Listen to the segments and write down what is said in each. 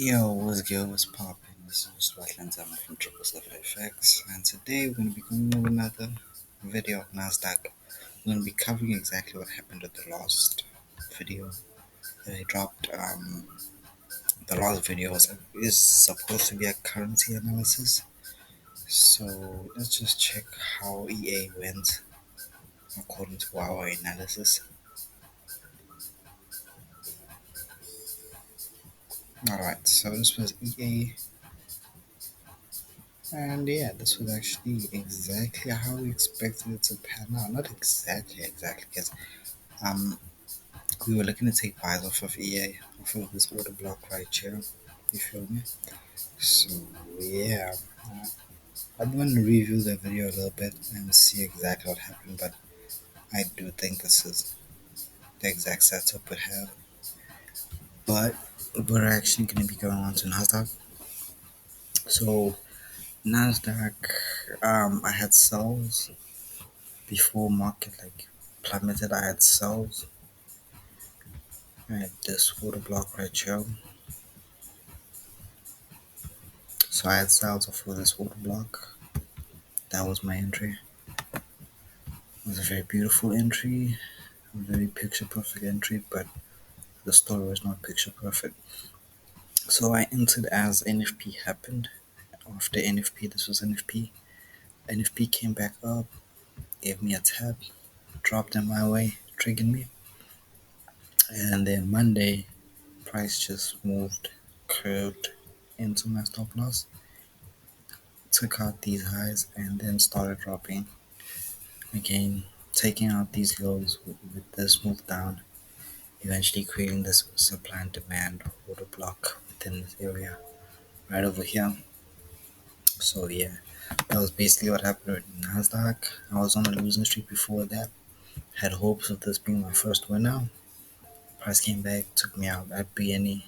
Yo, what's good? What's poppin'? This is Wetlands. I'm from Triple Seven FX, and today we're gonna be going over another video of Nasdaq. We're gonna be covering exactly what happened with the last video that I dropped. The last video is supposed to be a currency analysis, so let's just check how EA went according to our analysis. All right, so this was EA. And yeah, this was actually exactly how we expected it to pan out. Not exactly, because um, we were looking to take buys off of EA, off of this order block right here. You feel me? So yeah, uh, I'm going to review the video a little bit and see exactly what happened. But I do think this is the exact setup we have. But we're actually going to be going on to Nasdaq. So Nasdaq, I had sells before market like plummeted. I had sells at this order block right here. So I had sales for this order block. That was my entry. It was a very beautiful entry, a very picture perfect entry, but the story was not picture perfect. So I entered as NFP happened. After NFP, this was NFP. NFP came back up, gave me a tap, dropped in my way, triggered me. And then Monday, price just moved, curved into my stop loss, took out these highs, and then started dropping again, taking out these lows with this move down, eventually creating this supply and demand order block within this area right over here. So yeah, that was basically what happened with Nasdaq. I was on a losing streak before that. Had hopes of this being my first winner. Price came back, took me out at BNE.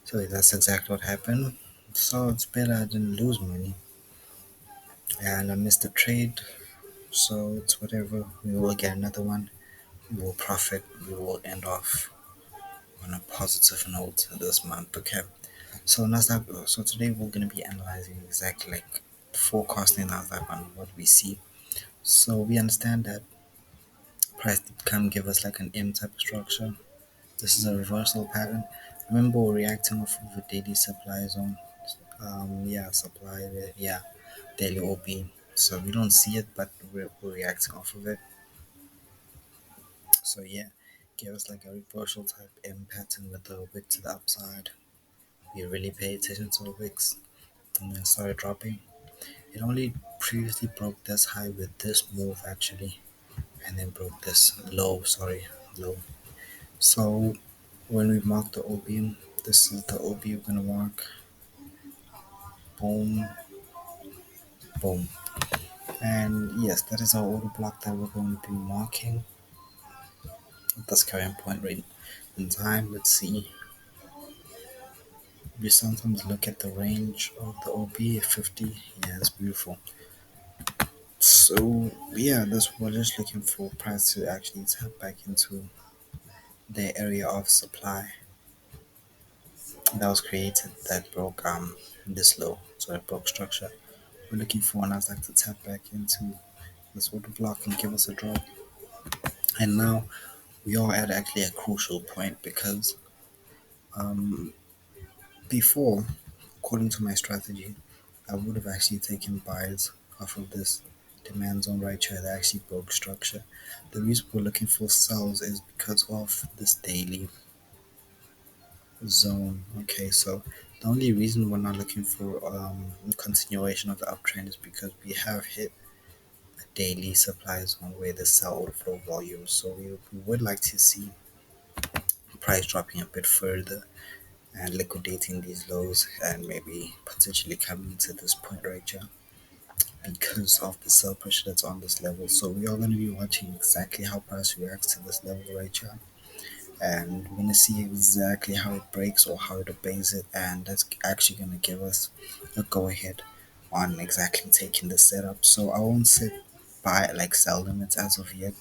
So that's exactly what happened. So it's better I didn't lose money. And I missed the trade. So it's whatever. We will get another one. We will profit. We will end off on a positive note this month. Okay. So Nasdaq. So today we're gonna be analyzing exactly like forecasting Nasdaq on what we see. So we understand that price did come give us like an M type of structure. This is a reversal pattern. Remember, we're reacting off of a daily supply zone. Yeah, supply. Yeah, daily OB. So we don't see it, but we're reacting off of it. So yeah, give us like a reversal type M pattern with the wick to the upside. We really pay attention to the wicks and then started dropping. It only previously broke this high with this move actually, and then broke this low. Sorry, low. So when we mark the OB, this is the OB we're gonna mark. Boom, boom. And yes, that is our order block that we're going to be marking at this current point right in time. Let's see. We sometimes look at the range of the OB 50. Yeah, it's beautiful. So yeah, this we're just looking for price to actually tap back into the area of supply that was created that broke this low. So it broke structure. We're looking for Nasdaq to tap back into this order block and give us a drop. And now we are at actually a crucial point because um before, according to my strategy, I would have actually taken buys off of this demand zone right here that actually broke structure. The reason we're looking for sells is because of this daily zone. Okay, so the only reason we're not looking for continuation of the uptrend is because we have hit a daily supply zone where the sell order flow volume. So we would like to see price dropping a bit further and liquidating these lows and maybe potentially coming to this point right here because of the sell pressure that's on this level. So we are going to be watching exactly how price reacts to this level right here, and we're going to see exactly how it breaks or how it obeys it, and that's actually going to give us a go ahead on exactly taking the setup. So I won't set buy like sell limits as of yet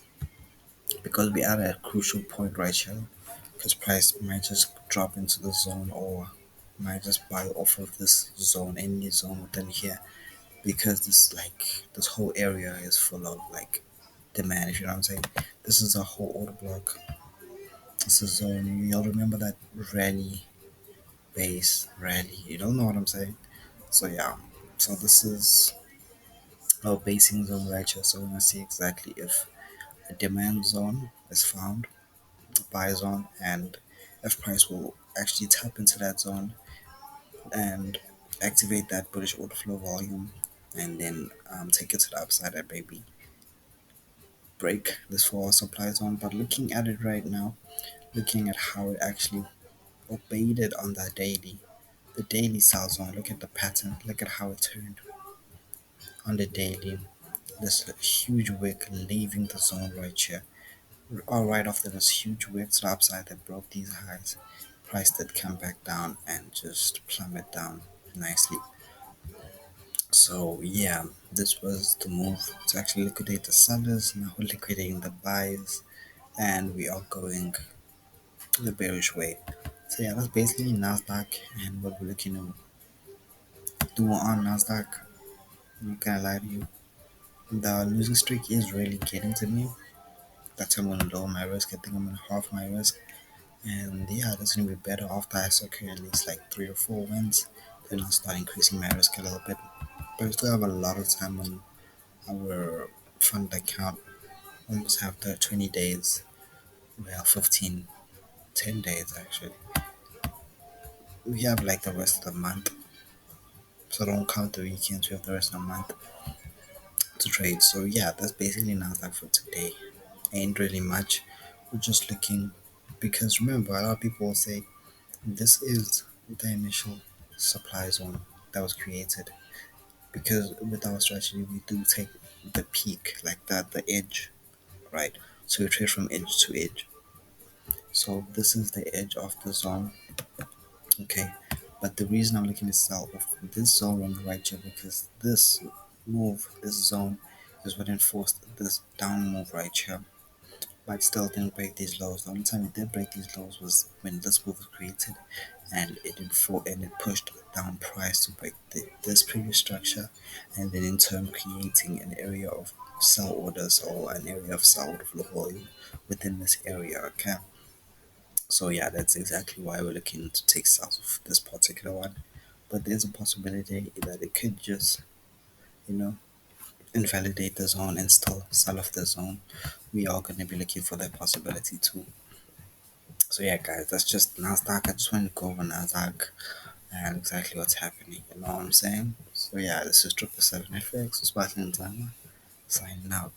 because we are at a crucial point right here because price might just drop into the zone or might just buy off of this zone, any zone within here, because this whole area is full of like demand. If you know what I'm saying, this is a whole order block. This is zone. You'll remember that rally base rally. You don't know what I'm saying. So yeah. So this is our basing zone right here. So we're gonna see exactly if a demand zone is found, a buy zone, and if price will actually tap into that zone and activate that bullish order flow volume, and then take it to the upside and maybe break this fall supply zone. But looking at it right now, looking at how it actually obeyed it on the daily sell zone. Look at the pattern. Look at how it turned on the daily. This huge wick leaving the zone right here. All right after this huge wick to the upside that broke these highs, price did come back down and just plummet down nicely. So yeah, this was the move to actually liquidate the sellers. Now we're liquidating the buyers, and we are going the bearish way. So yeah, that's basically Nasdaq and what we're looking to do on Nasdaq. I'm not gonna lie to you, the losing streak is really getting to me. That's why I'm gonna lower my risk. I think I'm gonna half my risk, and yeah, that's gonna be better after I secure at least like 3 or 4 wins. Then I'll start increasing my risk a little bit. But we still have a lot of time on our fund account. Almost have the 20 days. Well, 15, 10 days actually. We have like the rest of the month. So don't count the weekends. We have the rest of the month to trade. So yeah, that's basically Nasdaq for today. Ain't really much. We're just looking, because remember, a lot of people will say this is the initial supply zone that was created. Because with our strategy, we do take the peak, like that, the edge, right? So we trade from edge to edge. So this is the edge of the zone, okay? But the reason I'm looking to sell off this zone on the right here, because this move, this zone, is what enforced this down move right here. But still didn't break these lows. The only time it did break these lows was when this move was created, and it did fall and it pushed down price to break this previous structure, and then in turn creating an area of sell orders or an area of sell order flow volume within this area. Okay, so yeah, that's exactly why we're looking to take sales of this particular one. But there's a possibility that it could just, you know, invalidate the zone and still sell off the zone. We are going to be looking for that possibility too. So yeah, guys, that's just Nasdaq. I just wanted to go over Nasdaq and exactly what's happening. You know what I'm saying? So yeah, this is 777 FX, Spartan Timer, signing out.